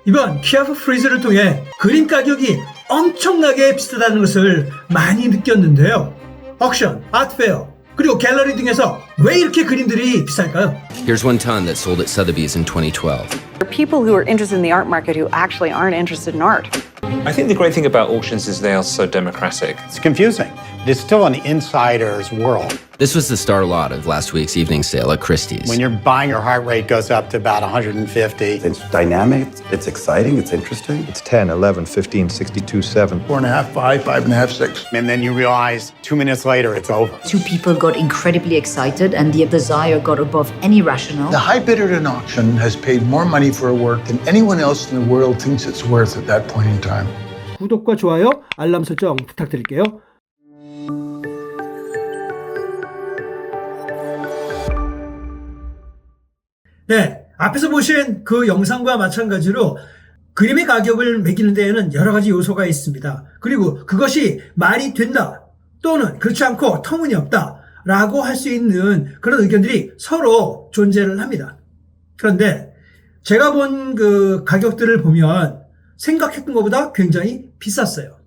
이번 키아프 프리즈를 통해 그림 가격이 엄청나게 비싸다는 것을 많이 느꼈는데요. 옥션, 아트페어, 그리고 갤러리 등에서 왜 이렇게 그림들이 비쌀까요? Here's one ton that sold at Sotheby's in 2012. There are people who are interested in the art market who actually aren't interested in art. I think the great thing about auctions is they are so democratic. It's confusing. It's still an insider's world. This was the star lot of last week's evening sale at Christie's. When you're buying, your heart rate goes up to about 150. It's dynamic, it's exciting, it's interesting. It's 10, 11, 15, 62, 7. 4.5, 5, 5.5, 6. And then you realize 2 minutes later, it's over. Two people got incredibly excited and the desire got above any rationale. The high bidder at an auction has paid more money for a work than anyone else in the world thinks it's worth at that point in time. 구독과 좋아요, 알람 설정 부탁드릴게요. 네, 앞에서 보신 그 영상과 마찬가지로 그림의 가격을 매기는 데에는 여러 가지 요소가 있습니다. 그리고 그것이 말이 된다 또는 그렇지 않고 터무니없다 라고 할 수 있는 그런 의견들이 서로 존재를 합니다. 그런데 제가 본 그 가격들을 보면 생각했던 것보다 굉장히 비쌌어요.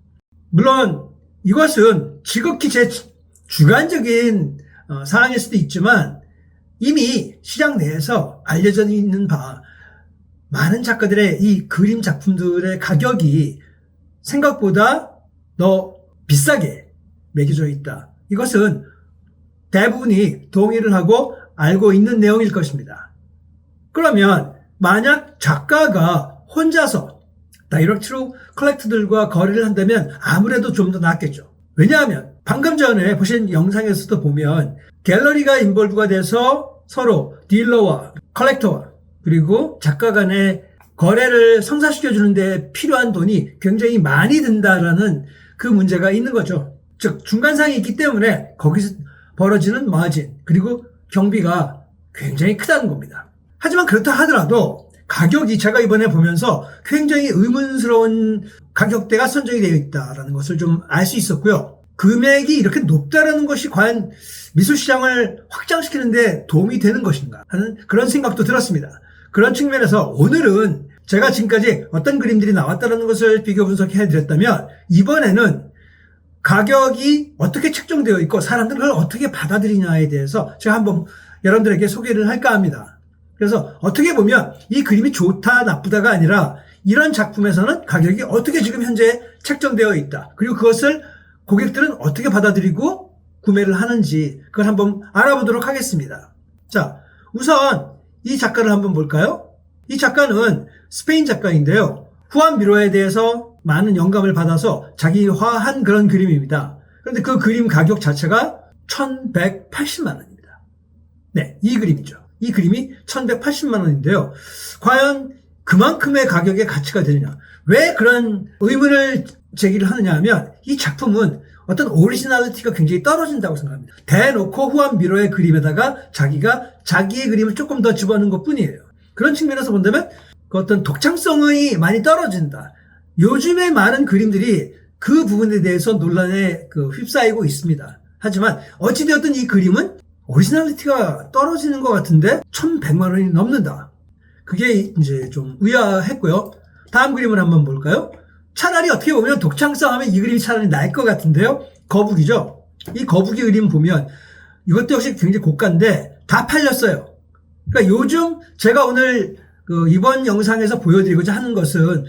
물론 이것은 지극히 제 주관적인 사항일 수도 있지만 이미 시장 내에서 알려져 있는 바 많은 작가들의 이 그림 작품들의 가격이 생각보다 더 비싸게 매겨져 있다. 이것은 대부분이 동의를 하고 알고 있는 내용일 것입니다. 그러면 만약 작가가 혼자서 다이렉트로 컬렉터들과 거래를 한다면 아무래도 좀 더 낫겠죠. 왜냐하면 방금 전에 보신 영상에서도 보면 갤러리가 인볼브가 돼서 서로 딜러와 컬렉터와 그리고 작가 간의 거래를 성사시켜주는 데 필요한 돈이 굉장히 많이 든다라는 그 문제가 있는 거죠. 즉 중간상이 있기 때문에 거기서 벌어지는 마진 그리고 경비가 굉장히 크다는 겁니다. 하지만 그렇다 하더라도 가격이 제가 이번에 보면서 굉장히 의문스러운 가격대가 선정이 되어 있다는 것을 좀 알 수 있었고요. 금액이 이렇게 높다라는 것이 과연 미술시장을 확장시키는 데 도움이 되는 것인가 하는 그런 생각도 들었습니다. 그런 측면에서 오늘은 제가 지금까지 어떤 그림들이 나왔다는 것을 비교 분석해 드렸다면 이번에는 가격이 어떻게 책정되어 있고 사람들은 그걸 어떻게 받아들이냐에 대해서 제가 한번 여러분들에게 소개를 할까 합니다. 그래서 어떻게 보면 이 그림이 좋다 나쁘다가 아니라 이런 작품에서는 가격이 어떻게 지금 현재 책정되어 있다. 그리고 그것을 고객들은 어떻게 받아들이고 구매를 하는지 그걸 한번 알아보도록 하겠습니다. 자, 우선 이 작가를 한번 볼까요? 이 작가는 스페인 작가인데요. 후안 미로에 대해서 많은 영감을 받아서 자기화한 그런 그림입니다. 그런데 그 그림 가격 자체가 1180만 원입니다. 네, 이 그림이죠. 이 그림이 1180만 원인데요. 과연 그만큼의 가격의 가치가 되느냐? 왜 그런 의문을 제기를 하느냐 하면 이 작품은 어떤 오리지널리티가 굉장히 떨어진다고 생각합니다. 대놓고 후안 미로의 그림에다가 자기가 자기의 그림을 조금 더 집어넣은 것 뿐이에요. 그런 측면에서 본다면 그 어떤 독창성이 많이 떨어진다. 요즘에 많은 그림들이 그 부분에 대해서 논란에 휩싸이고 있습니다. 하지만 어찌되었든 이 그림은 오리지널리티가 떨어지는 것 같은데 1100만 원이 넘는다. 그게 이제 좀 의아했고요. 다음 그림을 한번 볼까요? 차라리 어떻게 보면 독창성 하면 이 그림이 차라리 나을 것 같은데요. 거북이죠. 이 거북이 그림 보면 이것도 역시 굉장히 고가인데 다 팔렸어요. 그러니까 요즘 제가 오늘 이번 영상에서 보여드리고자 하는 것은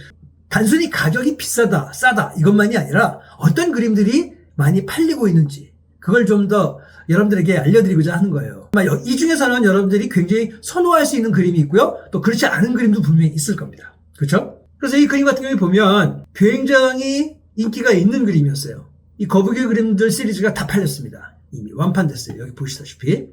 단순히 가격이 비싸다, 싸다 이것만이 아니라 어떤 그림들이 많이 팔리고 있는지 그걸 좀 더 여러분들에게 알려드리고자 하는 거예요. 이 중에서는 여러분들이 굉장히 선호할 수 있는 그림이 있고요. 또 그렇지 않은 그림도 분명히 있을 겁니다. 그렇죠? 그래서 이 그림 같은 경우에 보면 굉장히 인기가 있는 그림이었어요. 이 거북이 그림들 시리즈가 다 팔렸습니다. 이미 완판됐어요. 여기 보시다시피.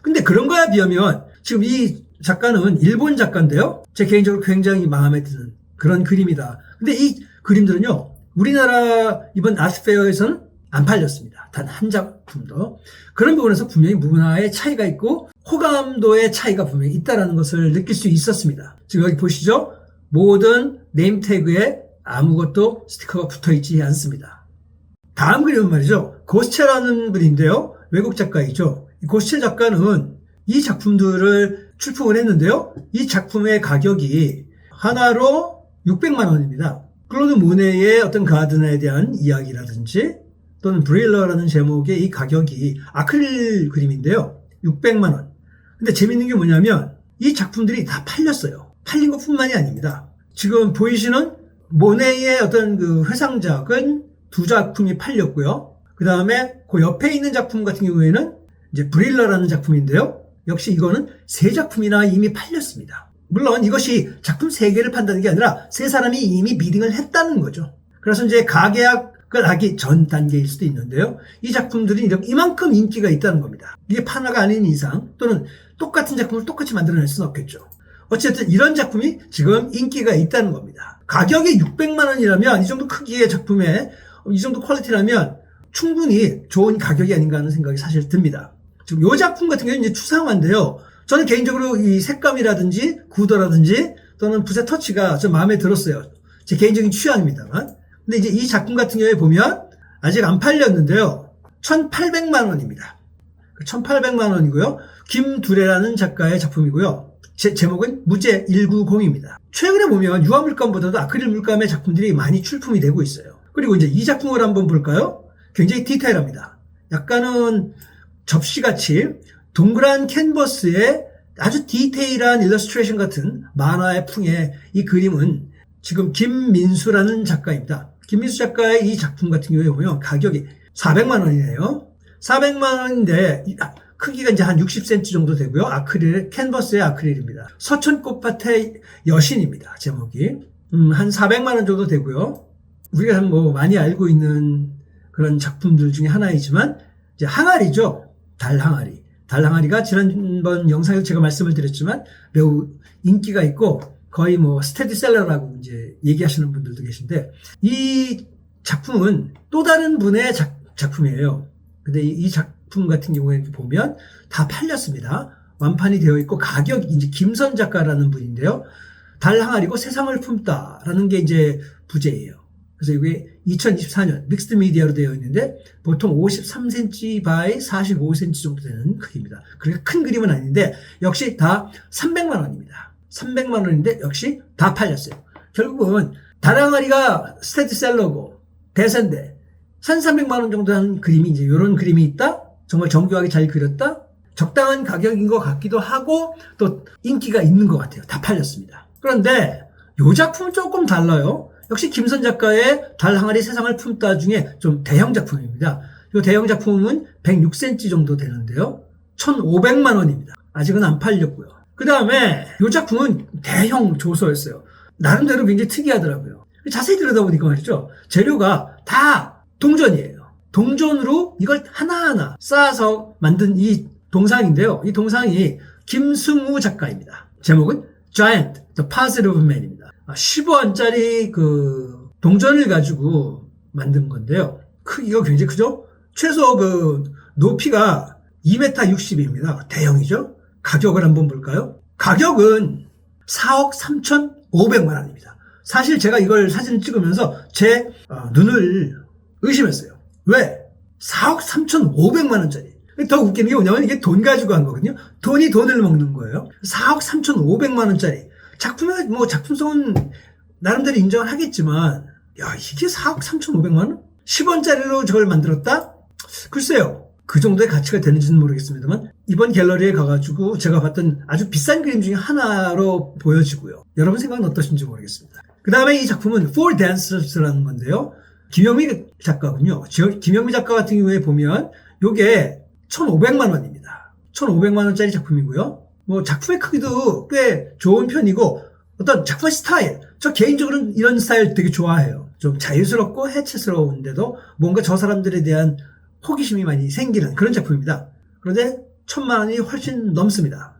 근데 그런 거에 비하면 지금 이 작가는 일본 작가인데요. 제 개인적으로 굉장히 마음에 드는 그런 그림이다. 근데 이 그림들은요. 우리나라 이번 아트페어에서는 안 팔렸습니다. 단 한 작품도. 그런 부분에서 분명히 문화의 차이가 있고 호감도의 차이가 분명히 있다는 것을 느낄 수 있었습니다. 지금 여기 보시죠. 모든 네임태그에 아무것도 스티커가 붙어있지 않습니다. 다음 그림은 말이죠. 고스체라는 분인데요. 외국 작가이죠. 이 고스체 작가는 이 작품들을 출품을 했는데요. 이 작품의 가격이 하나로 600만 원입니다. 클로드 모네의 어떤 가든에 대한 이야기라든지 또는 브릴러라는 제목의 이 가격이 아크릴 그림인데요. 600만 원. 근데 재밌는 게 뭐냐면 이 작품들이 다 팔렸어요. 팔린 것뿐만이 아닙니다. 지금 보이시는 모네의 어떤 그 회상작은 2작품이 팔렸고요. 그 다음에 그 옆에 있는 작품 같은 경우에는 이제 브릴러라는 작품인데요. 역시 이거는 3작품이나 이미 팔렸습니다. 물론 이것이 작품 3개를 판다는 게 아니라 3사람이 이미 미팅을 했다는 거죠. 그래서 이제 가계약을 하기 전 단계일 수도 있는데요. 이 작품들이 이만큼 인기가 있다는 겁니다. 이게 판화가 아닌 이상 또는 똑같은 작품을 똑같이 만들어낼 수는 없겠죠. 어쨌든 이런 작품이 지금 인기가 있다는 겁니다. 가격이 600만 원이라면 이 정도 크기의 작품에 이 정도 퀄리티라면 충분히 좋은 가격이 아닌가 하는 생각이 사실 듭니다. 지금 이 작품 같은 경우는 이제 추상화인데요. 저는 개인적으로 이 색감이라든지 구도라든지 또는 붓의 터치가 좀 마음에 들었어요. 제 개인적인 취향입니다만. 근데 이제 이 작품 같은 경우에 보면 아직 안 팔렸는데요. 1,800만 원입니다. 1,800만 원이고요. 김두레라는 작가의 작품이고요. 제목은 무제 190입니다. 최근에 보면 유화 물감보다도 아크릴 물감의 작품들이 많이 출품이 되고 있어요. 그리고 이제 이 작품을 한번 볼까요? 굉장히 디테일합니다. 약간은 접시같이 동그란 캔버스에 아주 디테일한 일러스트레이션 같은 만화의 풍의 이 그림은 지금 김민수라는 작가입니다. 김민수 작가의 이 작품 같은 경우에 보면 가격이 400만 원이네요. 400만 원인데 크기가 이제 한 60cm 정도 되고요. 아크릴, 캔버스의 아크릴입니다. 서천꽃밭의 여신입니다. 제목이. 한 400만 원 정도 되고요. 우리가 뭐 많이 알고 있는 그런 작품들 중에 하나이지만 이제 항아리죠. 달 항아리. 달 항아리가 지난번 영상에서 제가 말씀을 드렸지만 매우 인기가 있고 거의 뭐 스테디셀러라고 이제 얘기하시는 분들도 계신데 이 작품은 또 다른 분의 작품이에요. 근데 이 작품 같은 경우에 보면 다 팔렸습니다. 완판이 되어 있고 가격이 이제 김선 작가라는 분인데요. 달 항아리고 세상을 품다라는 게 이제 부제예요. 그래서 이게 2024년 믹스드 미디어로 되어 있는데 보통 53cm by 45cm 정도 되는 크기입니다. 그렇게 큰 그림은 아닌데 역시 다 300만 원입니다. 300만 원인데 역시 다 팔렸어요. 결국은 다랑아리가 스테디셀러고 대세인데 1,300만 원 정도 하는 그림이 이제 이런 그림이 있다? 정말 정교하게 잘 그렸다? 적당한 가격인 것 같기도 하고 또 인기가 있는 것 같아요. 다 팔렸습니다. 그런데 이 작품은 조금 달라요. 역시 김선 작가의 달 항아리 세상을 품다 중에 좀 대형 작품입니다. 이 대형 작품은 106cm 정도 되는데요. 1,500만 원입니다. 아직은 안 팔렸고요. 그 다음에 이 작품은 대형 조서였어요. 나름대로 굉장히 특이하더라고요. 자세히 들여다보니까 말이죠. 재료가 다 동전이에요. 동전으로 이걸 하나하나 쌓아서 만든 이 동상인데요. 이 동상이 김승우 작가입니다. 제목은 Giant, The Positive Man입니다. 10원짜리 그 동전을 가지고 만든 건데요. 크기가 굉장히 크죠? 최소 그 높이가 2m 60입니다. 대형이죠? 가격을 한번 볼까요? 가격은 4억 3,500만 원입니다. 사실 제가 이걸 사진을 찍으면서 제 눈을 의심했어요. 왜? 4억 3,500만 원짜리. 더 웃기는 게 뭐냐면 이게 돈 가지고 한 거거든요. 돈이 돈을 먹는 거예요. 4억 3,500만 원짜리. 작품의 뭐 작품성은 나름대로 인정을 하겠지만 야 이게 4억 3,500만 원? 10원짜리로 저걸 만들었다? 글쎄요. 그 정도의 가치가 되는지는 모르겠습니다만 이번 갤러리에 가가지고 제가 봤던 아주 비싼 그림 중에 하나로 보여지고요. 여러분 생각은 어떠신지 모르겠습니다. 그 다음에 이 작품은 For Dancers라는 건데요. 김영미 작가군요. 김영미 작가 같은 경우에 보면 요게 1,500만 원입니다. 1,500만 원짜리 작품이고요. 뭐 작품의 크기도 꽤 좋은 편이고 어떤 작품의 스타일, 저 개인적으로는 이런 스타일 되게 좋아해요. 좀 자유스럽고 해체스러운데도 뭔가 저 사람들에 대한 호기심이 많이 생기는 그런 작품입니다. 그런데 1,000만 원이 훨씬 넘습니다.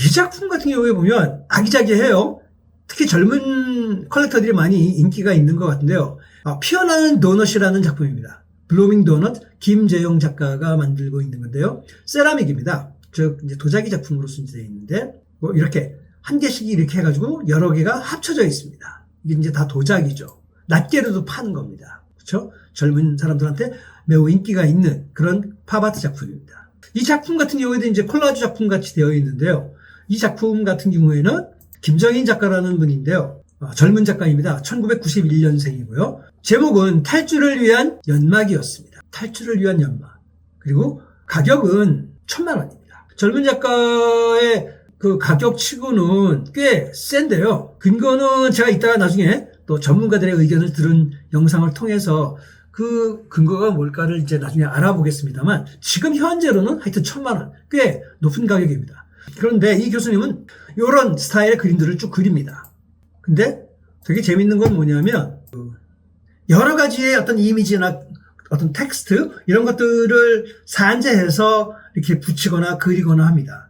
이 작품 같은 경우에 보면 아기자기해요. 특히 젊은 컬렉터들이 많이 인기가 있는 것 같은데요. 피어나는 도넛이라는 작품입니다. 블루밍 도넛 김재용 작가가 만들고 있는 건데요. 세라믹입니다. 즉 이제 도자기 작품으로 순제되어 있는데 뭐 이렇게 한 개씩 이렇게 해가지고 여러 개가 합쳐져 있습니다. 이게 이제 다 도자기죠. 낱개로도 파는 겁니다. 그렇죠? 젊은 사람들한테 매우 인기가 있는 그런 팝아트 작품입니다. 이 작품 같은 경우에도 이제 콜라주 작품 같이 되어 있는데요. 이 작품 같은 경우에는 김정인 작가라는 분인데요. 젊은 작가입니다. 1991년생이고요. 제목은 탈주를 위한 연막이었습니다. 탈주를 위한 연막. 그리고 가격은 1,000,000원입니다. 젊은 작가의 그 가격치고는 꽤 센데요. 근거는 제가 이따가 나중에 또 전문가들의 의견을 들은 영상을 통해서 그 근거가 뭘까를 이제 나중에 알아보겠습니다만 지금 현재로는 하여튼 1,000,000원. 꽤 높은 가격입니다. 그런데 이 교수님은 이런 스타일의 그림들을 쭉 그립니다. 근데 되게 재밌는 건 뭐냐면 여러 가지의 어떤 이미지나 어떤 텍스트 이런 것들을 산재해서 이렇게 붙이거나 그리거나 합니다.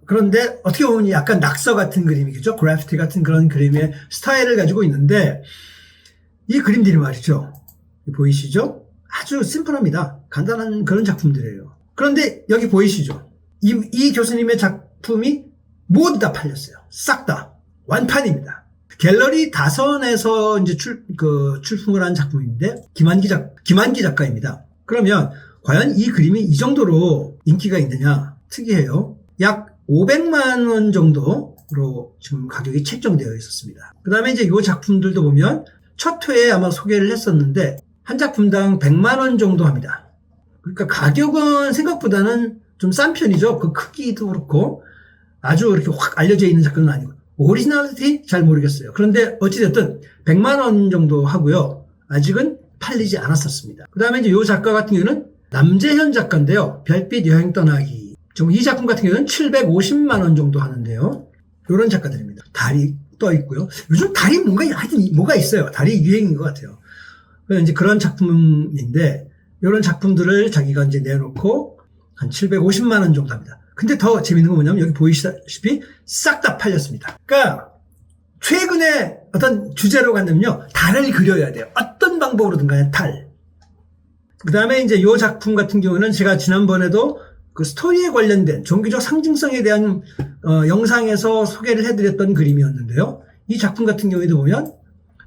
그런데 어떻게 보면 약간 낙서 같은 그림이겠죠. 그래피티 같은 그런 그림의 스타일을 가지고 있는데 이 그림들이 말이죠. 보이시죠? 아주 심플합니다. 간단한 그런 작품들이에요. 그런데 여기 보이시죠? 이 교수님의 작품이 모두 다 팔렸어요. 싹 다. 완판입니다. 갤러리 다선에서 이제 출품을 한 작품인데 김한기 작가입니다. 그러면 과연 이 그림이 이 정도로 인기가 있느냐? 특이해요. 약 500만 원 정도로 지금 가격이 책정되어 있었습니다. 그 다음에 이제 이 작품들도 보면 첫 회에 아마 소개를 했었는데 한 작품당 100만 원 정도 합니다. 그러니까 가격은 생각보다는 좀 싼 편이죠. 그 크기도 그렇고 아주 이렇게 확 알려져 있는 작품은 아니고 오리지널리티 잘 모르겠어요. 그런데 어찌됐든 100만 원 정도 하고요. 아직은 팔리지 않았었습니다. 그 다음에 이제 이 작가 같은 경우는 남재현 작가인데요. 별빛 여행 떠나기. 지금 이 작품 같은 경우는 750만 원 정도 하는데요. 이런 작가들입니다. 달이 떠 있고요. 요즘 달이 하여튼 뭐가 있어요. 달이 유행인 것 같아요. 이제 그런 작품인데 이런 작품들을 자기가 이제 내놓고 한 750만 원 정도 합니다. 근데 더 재밌는 건 뭐냐면 여기 보이시다시피 싹 다 팔렸습니다. 그러니까 최근에 어떤 주제로 간다면요. 달을 그려야 돼요. 어떤 방법으로든 간에 달. 그 다음에 이제 이 작품 같은 경우는 제가 지난번에도 그 스토리에 관련된 종교적 상징성에 대한 영상에서 소개를 해드렸던 그림이었는데요. 이 작품 같은 경우에도 보면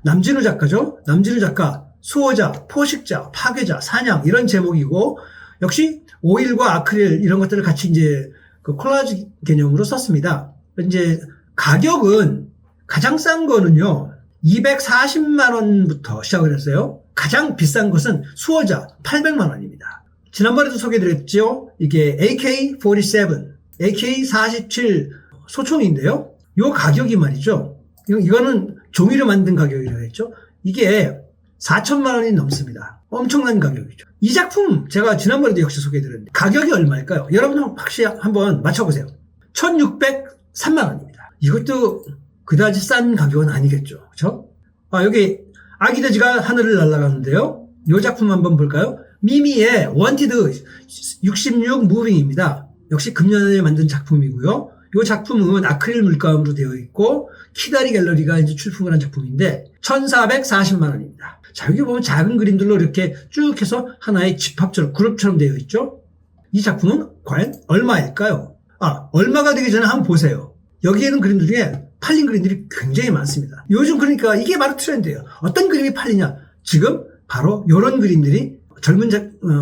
남진우 작가죠. 남진우 작가, 수호자, 포식자, 파괴자, 사냥 이런 제목이고 역시 오일과 아크릴 이런 것들을 같이 이제 그 콜라지 개념으로 썼습니다. 이제 가격은 가장 싼 거는요. 240만 원부터 시작을 했어요. 가장 비싼 것은 수호자 800만 원입니다. 지난번에도 소개드렸죠. 이게 AK-47, AK-47 소총인데요. 이 가격이 말이죠. 이거는 종이로 만든 가격이라고 했죠. 이게 4천만 원이 넘습니다. 엄청난 가격이죠. 이 작품 제가 지난번에도 역시 소개해드렸는데 가격이 얼마일까요? 여러분 확실히 한번 맞춰보세요. 1,603만 원입니다. 이것도 그다지 싼 가격은 아니겠죠. 그렇죠? 여기 아기돼지가 하늘을 날아가는데요. 이 작품 한번 볼까요? 미미의 원티드 66 무빙입니다. 역시 금년에 만든 작품이고요. 이 작품은 아크릴 물감으로 되어 있고 키다리 갤러리가 이제 출품을 한 작품인데 1,440만 원입니다. 자, 여기 보면 작은 그림들로 이렇게 쭉 해서 하나의 집합처럼 그룹처럼 되어 있죠. 이 작품은 과연 얼마일까요? 얼마가 되기 전에 한번 보세요. 여기에는 그림들 중에 팔린 그림들이 굉장히 많습니다. 요즘 그러니까 이게 바로 트렌드예요. 어떤 그림이 팔리냐? 지금 바로 이런 그림들이 젊은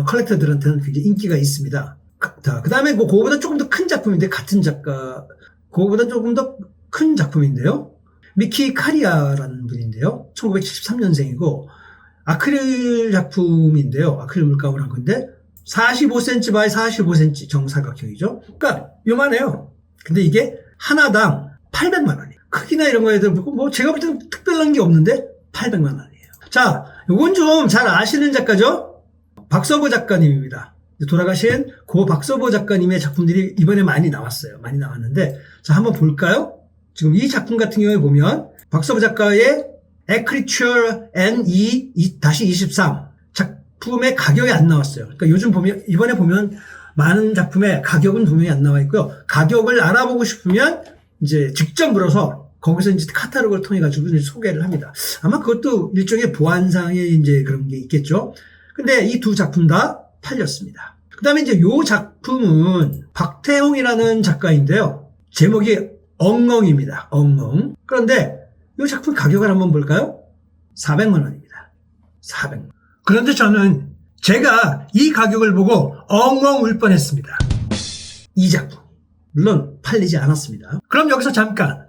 컬렉터들한테는 굉장히 인기가 있습니다. 그 다음에 그거보다 조금 더 큰 작품인데 같은 작가 그거보다 조금 더 큰 작품인데요. 미키 카리아라는 분인데요. 1973년생이고 아크릴 작품인데요. 아크릴 물감을 한 건데 45cm by 45cm 정사각형이죠. 그러니까 요만해요. 근데 이게 하나당 800만 원이에요. 크기나 이런 거에 대해서 뭐 제가 볼 때는 특별한 게 없는데 800만 원이에요. 자, 요건 좀 잘 아시는 작가죠? 박서보 작가님입니다. 돌아가신 고 박서보 작가님의 작품들이 이번에 많이 나왔어요. 많이 나왔는데 자, 한번 볼까요? 지금 이 작품 같은 경우에 보면 박서보 작가의 Ecriture NE-23 작품의 가격이 안 나왔어요. 그러니까 요즘 보면 이번에 보면 많은 작품의 가격은 분명히 안 나와 있고요. 가격을 알아보고 싶으면 이제 직접 물어서 거기서 이제 카탈로그를 통해 가지고 이제 소개를 합니다. 아마 그것도 일종의 보안상의 이제 그런 게 있겠죠. 근데 이 두 작품 다 팔렸습니다. 그 다음에 이제 요 작품은 박태홍이라는 작가인데요. 제목이 엉엉입니다. 엉엉. 그런데 요 작품 가격을 한번 볼까요? 400만 원입니다. 400만. 그런데 저는 제가 이 가격을 보고 엉엉 울 뻔했습니다. 이 작품. 물론 팔리지 않았습니다. 그럼 여기서 잠깐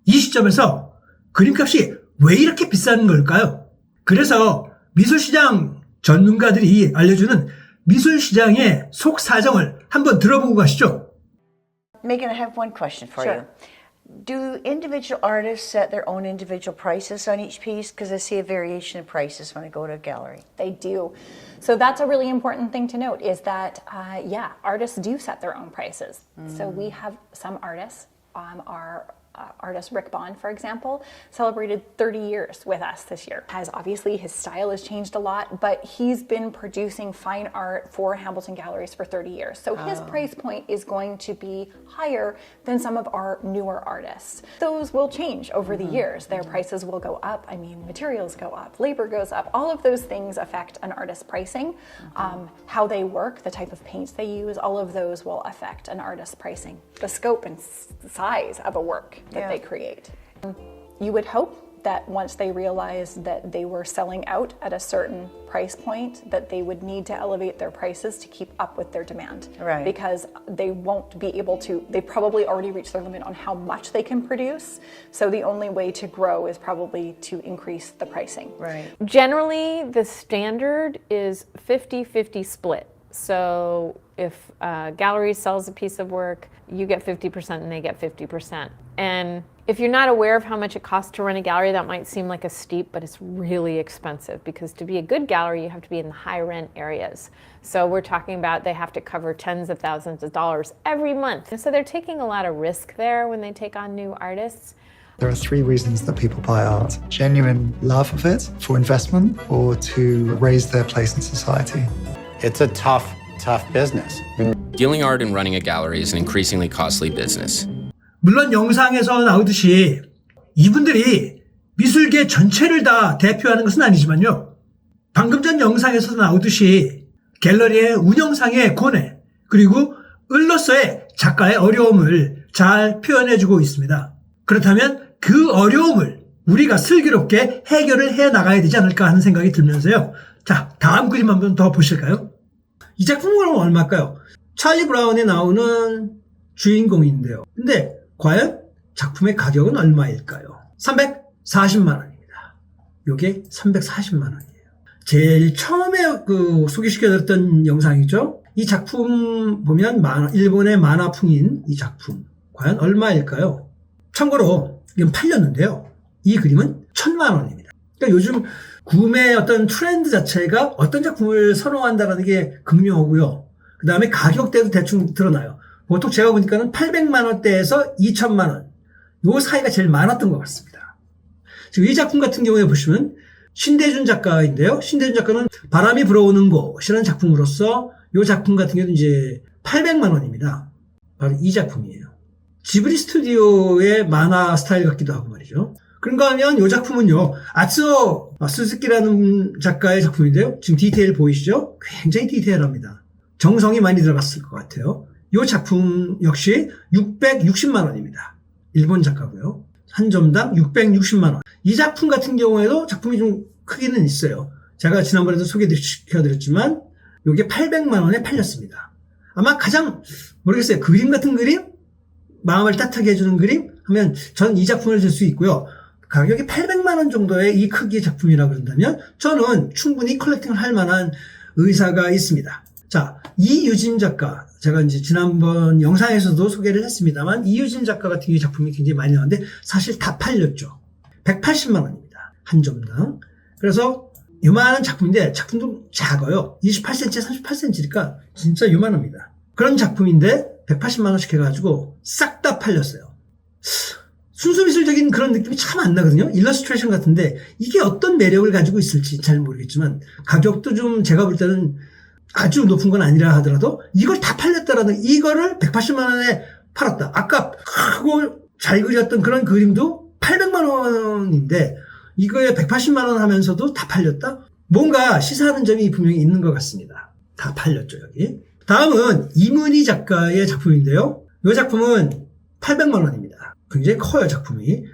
이 시점에서 그림값이 왜 이렇게 비싼 걸까요? 그래서 미술시장 전문가들이 알려주는 미술시장의 속사정을 한번 들어보고 가시죠. Megan, I have one question for you. Do individual artists set their own individual prices on each piece? Because I see a variation in prices when I go to a gallery. They do. So that's a really important thing to note is that, artists do set their own prices. So we have some artists, our artist Rick Bond, for example, celebrated 30 years with us this year. Obviously his style has changed a lot, but he's been producing fine art for Hamilton Galleries for 30 years. So his price point is going to be higher than some of our newer artists. Those will change over the years. Their prices will go up. I mean, materials go up, labor goes up. All of those things affect an artist's pricing. How they work, the type of paints they use, all of those will affect an artist's pricing. The scope and size of a work that they create. You would hope that once they realized that they were selling out at a certain price point, that they would need to elevate their prices to keep up with their demand. Right. Because they won't be able to, they probably already reached their limit on how much they can produce. So the only way to grow is probably to increase the pricing. Right. Generally, the standard is 50-50 split. So if a gallery sells a piece of work, you get 50% and they get 50%. And if you're not aware of how much it costs to run a gallery, that might seem like a steep, but it's really expensive because to be a good gallery, you have to be in the high rent areas. So we're talking about they have to cover tens of thousands of dollars every month. And so they're taking a lot of risk there when they take on new artists. There are three reasons that people buy art: genuine love of it, for investment, or to raise their place in society. It's a tough business. Dealing art and running a gallery is an increasingly costly business. 물론 영상에서 나오듯이 이분들이 미술계 전체를 다 대표하는 것은 아니지만요. 방금 전 영상에서 나오듯이 갤러리의 운영상의 고뇌 그리고 을로서의 작가의 어려움을 잘 표현해주고 있습니다. 그렇다면 그 어려움을 우리가 슬기롭게 해결을 해나가야 되지 않을까 하는 생각이 들면서요. 자, 다음 그림 한번 더 보실까요? 이 작품은 얼마일까요? 찰리 브라운에 나오는 주인공인데요. 근데 과연 작품의 가격은 얼마일까요? 340만 원입니다. 요게 340만 원이에요. 제일 처음에 소개시켜드렸던 영상이죠. 이 작품 보면 일본의 만화풍인 이 작품 과연 얼마일까요? 참고로 이건 팔렸는데요. 이 그림은 1,000만 원입니다. 그러니까 요즘 구매 어떤 트렌드 자체가 어떤 작품을 선호한다는 게 극명하고요. 그 다음에 가격대도 대충 드러나요. 보통 제가 보니까는 800만 원대에서 2,000만 원. 요 사이가 제일 많았던 것 같습니다. 지금 이 작품 같은 경우에 보시면 신대준 작가인데요. 신대준 작가는 바람이 불어오는 곳이라는 작품으로서 이 작품 같은 경우는 이제 800만 원입니다. 바로 이 작품이에요. 지브리 스튜디오의 만화 스타일 같기도 하고 말이죠. 그런가 하면 이 작품은요, 아츠오 스즈키라는 작가의 작품인데요. 지금 디테일 보이시죠? 굉장히 디테일합니다. 정성이 많이 들어갔을 것 같아요. 이 작품 역시 660만 원입니다. 일본 작가고요. 한 점당 660만 원. 이 작품 같은 경우에도 작품이 좀 크기는 있어요. 제가 지난번에도 소개시켜드렸지만 이게 800만 원에 팔렸습니다. 아마 가장 모르겠어요. 그림 같은 그림? 마음을 따뜻하게 해주는 그림? 하면 저는 이 작품을 들 수 있고요. 가격이 800만 원 정도의 이 크기의 작품이라고 그런다면 저는 충분히 컬렉팅을 할 만한 의사가 있습니다. 자, 이유진 작가. 제가 이제 지난번 영상에서도 소개를 했습니다만 이유진 작가 같은 경우 작품이 굉장히 많이 나왔는데 사실 다 팔렸죠. 180만 원입니다. 한 점당. 그래서 요만한 작품인데 작품도 작아요. 28cm, 38cm니까 진짜 요만합니다. 그런 작품인데 180만 원씩 해가지고 싹 다 팔렸어요. 순수미술적인 그런 느낌이 참 안 나거든요. 일러스트레이션 같은데 이게 어떤 매력을 가지고 있을지 잘 모르겠지만 가격도 좀 제가 볼 때는 아주 높은 건 아니라 하더라도 이걸 다 팔렸다라는 이거를 180만 원에 팔았다. 아까 크고 잘 그렸던 그런 그림도 800만 원인데 이거에 180만 원 하면서도 다 팔렸다? 뭔가 시사하는 점이 분명히 있는 것 같습니다. 다 팔렸죠, 여기. 다음은 이문희 작가의 작품인데요. 이 작품은 800만 원입니다. 굉장히 커요, 작품이.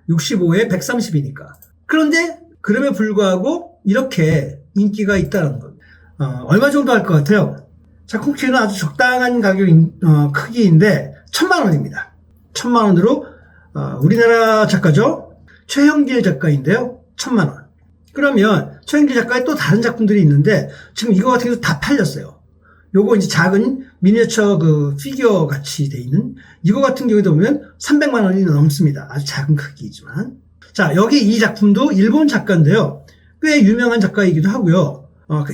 65에 130이니까. 그런데 그럼에 불구하고 이렇게 인기가 있다는 겁니다. 얼마 정도 할 것 같아요? 작품 키는 아주 적당한 가격, 크기인데 1,000만 원입니다. 1,000만 원으로 우리나라 작가죠. 최형길 작가인데요. 1,000만 원. 그러면 최형길 작가의 또 다른 작품들이 있는데 지금 이거 같은 경우도 다 팔렸어요. 요거 이제 작은 미니어처 그 피규어 같이 돼 있는 이거 같은 경우도 보면 300만 원이 넘습니다. 아주 작은 크기이지만. 자, 여기 이 작품도 일본 작가인데요. 꽤 유명한 작가이기도 하고요.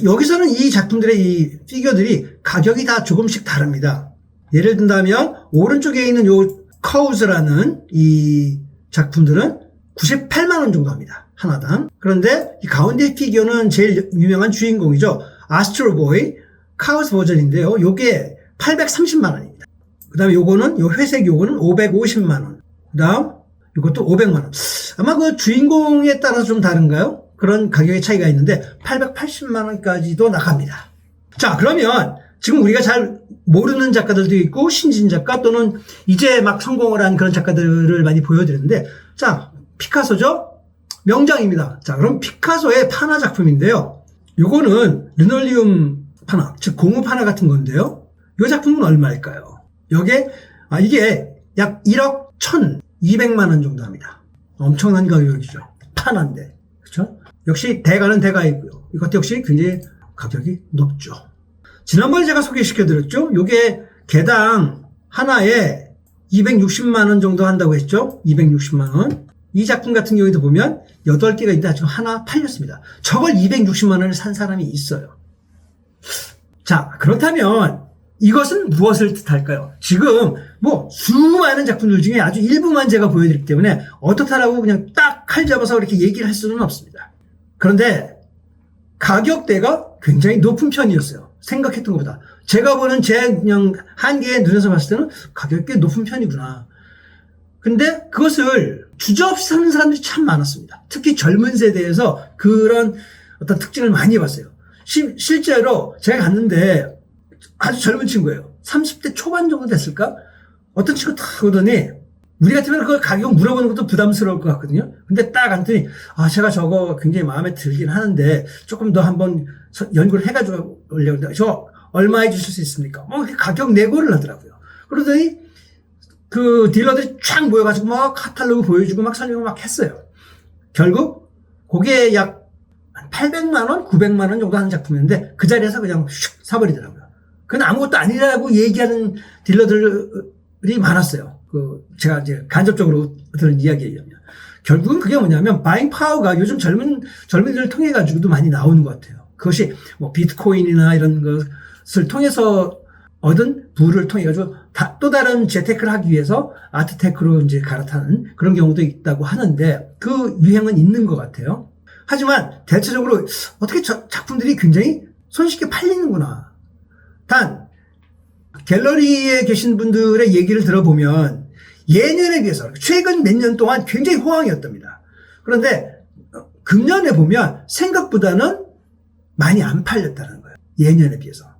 여기서는 이 작품들의 이 피규어들이 가격이 다 조금씩 다릅니다. 예를 든다면 오른쪽에 있는 요 카우즈라는 이 작품들은 98만 원 정도 합니다. 하나당. 그런데 이 가운데 피규어는 제일 유명한 주인공이죠. 아스트로보이 카우스 버전인데요. 요게 830만 원입니다. 그 다음에 요거는 요 회색 요거는 550만 원. 그 다음 이것도 500만 원. 아마 그 주인공에 따라서 좀 다른가요? 그런 가격의 차이가 있는데 880만 원까지도 나갑니다. 자, 그러면 지금 우리가 잘 모르는 작가들도 있고 신진 작가 또는 이제 막 성공을 한 그런 작가들을 많이 보여드렸는데 자, 피카소죠? 명장입니다. 자, 그럼 피카소의 판화 작품인데요. 요거는 르놀리움 판화, 즉 고무 판화 같은 건데요. 이 작품은 얼마일까요? 이게 약 1억 1,200만 원 정도 합니다. 엄청난 가격이죠. 판화인데. 그렇죠? 역시 대가는 대가이고요. 이것도 역시 굉장히 가격이 높죠. 지난번에 제가 소개시켜드렸죠. 요게 개당 하나에 260만 원 정도 한다고 했죠. 260만 원. 이 작품 같은 경우에도 보면 8개가 있는데 지금 하나 팔렸습니다. 저걸 260만 원을 산 사람이 있어요. 자, 그렇다면 이것은 무엇을 뜻할까요? 지금 뭐 수많은 작품들 중에 아주 일부만 제가 보여드리기 때문에 어떻다라고 그냥 딱 칼 잡아서 이렇게 얘기를 할 수는 없습니다. 그런데 가격대가 굉장히 높은 편이었어요. 생각했던 것보다. 제가 보는 제 그냥 한계의 눈에서 봤을 때는 가격이 꽤 높은 편이구나. 근데 그것을 주저없이 사는 사람들이 참 많았습니다. 특히 젊은 세대에서 그런 어떤 특징을 많이 봤어요. 실제로 제가 갔는데 아주 젊은 친구예요. 30대 초반 정도 됐을까? 어떤 친구 딱 오더니 우리 같으면 그걸 가격 물어보는 것도 부담스러울 것 같거든요. 근데 딱 갔더니 제가 저거 굉장히 마음에 들긴 하는데 조금 더 한번 연구를 해가지고 올려는데 저 얼마에 주실 수 있습니까? 가격 내고를 하더라고요. 그러더니 그 딜러들이 쫙 모여가지고 막 카탈로그 보여주고 막 설명을 막 했어요. 결국 그게 약 800만 원, 900만 원 정도 하는 작품이었는데 그 자리에서 그냥 슉 사버리더라고요. 그건 아무것도 아니라고 얘기하는 딜러들이 많았어요. 제가 이제 간접적으로 들은 이야기에 의하면. 결국은 그게 뭐냐면 바잉 파워가 요즘 젊은이들을 통해 가지고도 많이 나오는 것 같아요. 그것이 뭐 비트코인이나 이런 것을 통해서 얻은 부를 통해 가지고 또 다른 재테크를 하기 위해서 아트테크로 이제 갈아타는 그런 경우도 있다고 하는데 그 유행은 있는 것 같아요. 하지만 대체적으로 어떻게 작품들이 굉장히 손쉽게 팔리는구나. 단 갤러리에 계신 분들의 얘기를 들어보면 예년에 비해서 최근 몇 년 동안 굉장히 호황이었답니다. 그런데 금년에 보면 생각보다는 많이 안 팔렸다는 거예요. 예년에 비해서.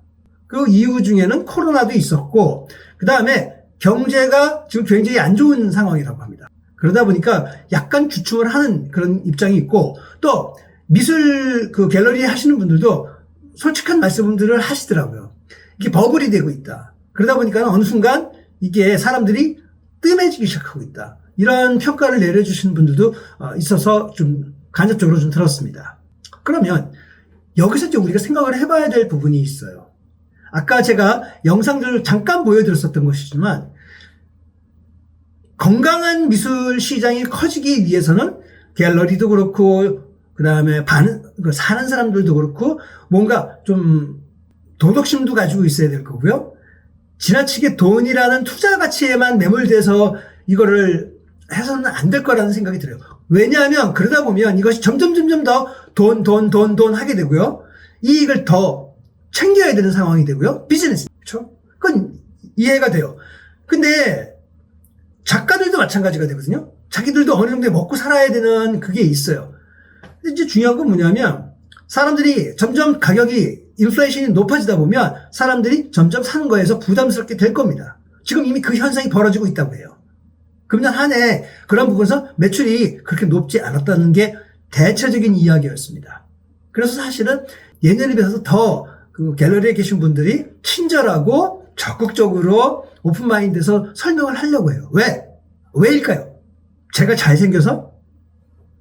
그 이유 중에는 코로나도 있었고 그 다음에 경제가 지금 굉장히 안 좋은 상황이라고 합니다. 그러다 보니까 약간 주춤을 하는 그런 입장이 있고 또 미술 그 갤러리 하시는 분들도 솔직한 말씀들을 하시더라고요. 이게 버블이 되고 있다. 그러다 보니까 어느 순간 이게 사람들이 뜸해지기 시작하고 있다. 이런 평가를 내려주시는 분들도 있어서 좀 간접적으로 좀 들었습니다. 그러면 여기서 이제 우리가 생각을 해봐야 될 부분이 있어요. 아까 제가 영상들을 잠깐 보여드렸었던 것이지만 건강한 미술 시장이 커지기 위해서는 갤러리도 그렇고 그 다음에 사는 사람들도 그렇고 뭔가 좀 도덕심도 가지고 있어야 될 거고요. 지나치게 돈이라는 투자 가치에만 매몰돼서 이거를 해서는 안 될 거라는 생각이 들어요. 왜냐하면 그러다 보면 이것이 점점 더 돈 하게 되고요. 이익을 더 챙겨야 되는 상황이 되고요. 비즈니스. 그렇죠? 그건 이해가 돼요. 근데 작가들도 마찬가지가 되거든요. 자기들도 어느 정도 먹고 살아야 되는 그게 있어요. 근데 이제 중요한 건 뭐냐면 사람들이 점점 가격이 인플레이션이 높아지다 보면 사람들이 점점 사는 거에서 부담스럽게 될 겁니다. 지금 이미 그 현상이 벌어지고 있다고 해요. 금년 한 해 그런 부분에서 매출이 그렇게 높지 않았다는 게 대체적인 이야기였습니다. 그래서 사실은 예년에 비해서 더 그 갤러리에 계신 분들이 친절하고 적극적으로 오픈마인드에서 설명을 하려고 해요. 왜일까요? 제가 잘생겨서?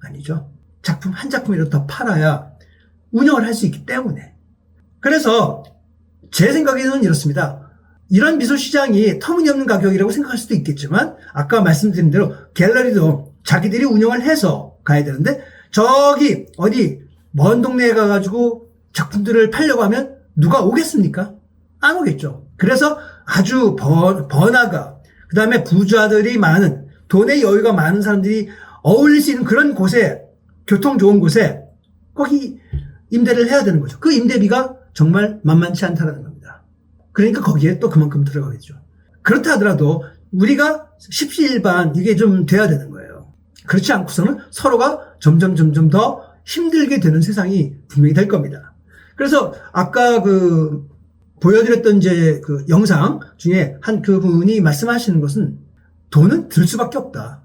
아니죠. 작품 한 작품이라도 더 팔아야 운영을 할 수 있기 때문에. 그래서 제 생각에는 이렇습니다. 이런 미술 시장이 터무니없는 가격이라고 생각할 수도 있겠지만 아까 말씀드린 대로 갤러리도 자기들이 운영을 해서 가야 되는데 저기 어디 먼 동네에 가가지고 작품들을 팔려고 하면 누가 오겠습니까? 안 오겠죠. 그래서 아주 번화가, 그 다음에 부자들이 많은, 돈의 여유가 많은 사람들이 어울릴 수 있는 그런 곳에, 교통 좋은 곳에 거기 임대를 해야 되는 거죠. 그 임대비가 정말 만만치 않다는 겁니다. 그러니까 거기에 또 그만큼 들어가겠죠. 그렇다 하더라도 우리가 십시일반 이게 좀 돼야 되는 거예요. 그렇지 않고서는 서로가 점점 더 힘들게 되는 세상이 분명히 될 겁니다. 그래서 아까 보여드렸던 이제 그 영상 중에 한 그분이 말씀하시는 것은 돈은 들 수밖에 없다.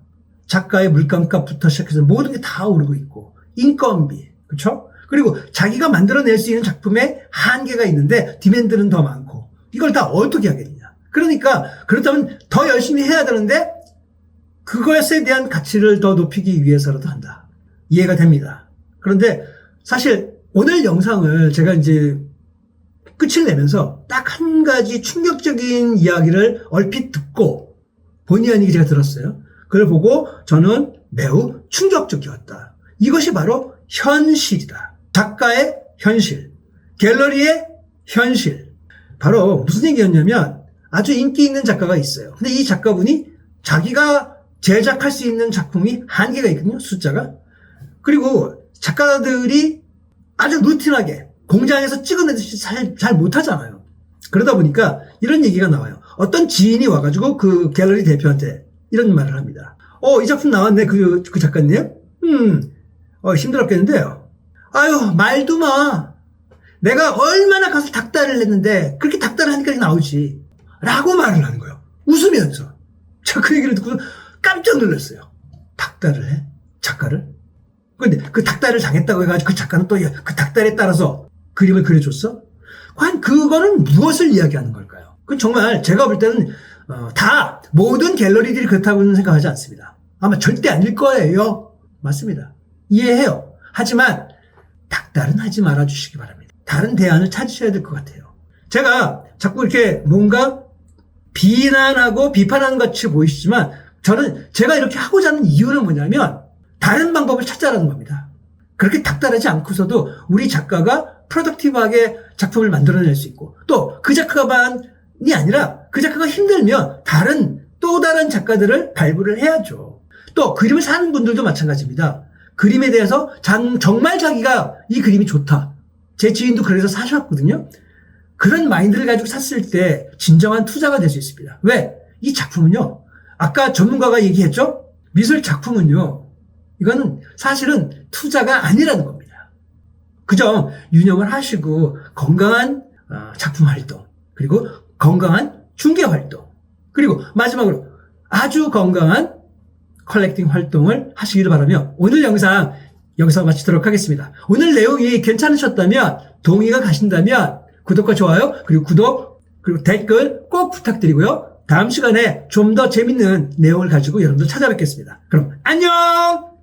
작가의 물감값부터 시작해서 모든 게 다 오르고 있고, 인건비, 그렇죠? 그리고 자기가 만들어낼 수 있는 작품에 한계가 있는데 디맨드는 더 많고, 이걸 다 어떻게 하겠느냐. 그러니까 그렇다면 더 열심히 해야 되는데 그것에 대한 가치를 더 높이기 위해서라도 한다. 이해가 됩니다. 그런데 사실 오늘 영상을 제가 이제 끝을 내면서 딱 한 가지 충격적인 이야기를 얼핏 듣고 본의 아니게 제가 들었어요. 그걸 보고 저는 매우 충격적이었다. 이것이 바로 현실이다. 작가의 현실, 갤러리의 현실. 바로 무슨 얘기였냐면 아주 인기 있는 작가가 있어요. 근데 이 작가분이 자기가 제작할 수 있는 작품이 한계가 있거든요. 숫자가. 그리고 작가들이 아주 루틴하게 공장에서 찍어내듯이 잘 못하잖아요. 그러다 보니까 이런 얘기가 나와요. 어떤 지인이 와가지고 그 갤러리 대표한테 이런 말을 합니다. 이 작품 나왔네, 그 작가님? 힘들었겠는데요. 아유, 말도 마. 내가 얼마나 가서 닥달을 했는데, 그렇게 닥달을 하니까 나오지. 라고 말을 하는 거예요. 웃으면서. 저 그 얘기를 듣고 깜짝 놀랐어요. 닥달을 해? 작가를? 근데 그 닥달을 당했다고 해가지고 그 작가는 또 그 닥달에 따라서 그림을 그려줬어? 과연 그거는 무엇을 이야기하는 걸까요? 그건 정말 제가 볼 때는 다 모든 갤러리들이 그렇다고는 생각하지 않습니다. 아마 절대 아닐 거예요. 맞습니다. 이해해요. 하지만 닥달은 하지 말아주시기 바랍니다. 다른 대안을 찾으셔야 될 것 같아요. 제가 자꾸 이렇게 뭔가 비난하고 비판하는 것 같이 보이시지만 저는 제가 이렇게 하고자 하는 이유는 뭐냐면 다른 방법을 찾자라는 겁니다. 그렇게 닥달하지 않고서도 우리 작가가 프로덕티브하게 작품을 만들어낼 수 있고 또 그 작가만이 아니라 그 작가가 힘들면 또 다른 작가들을 발굴을 해야죠. 또 그림을 사는 분들도 마찬가지입니다. 그림에 대해서 정말 자기가 이 그림이 좋다. 제 지인도 그래서 사셨거든요. 그런 마인드를 가지고 샀을 때 진정한 투자가 될 수 있습니다. 왜? 이 작품은요. 아까 전문가가 얘기했죠. 미술 작품은요. 이거는 사실은 투자가 아니라는 겁니다. 그저 유념을 하시고 건강한 작품 활동, 그리고 건강한 중개 활동, 그리고 마지막으로 아주 건강한 컬렉팅 활동을 하시기를 바라며 오늘 영상 여기서 마치도록 하겠습니다. 오늘 내용이 괜찮으셨다면 동의가 가신다면 구독과 좋아요 그리고 댓글 꼭 부탁드리고요. 다음 시간에 좀 더 재밌는 내용을 가지고 여러분들 찾아뵙겠습니다. 그럼 안녕!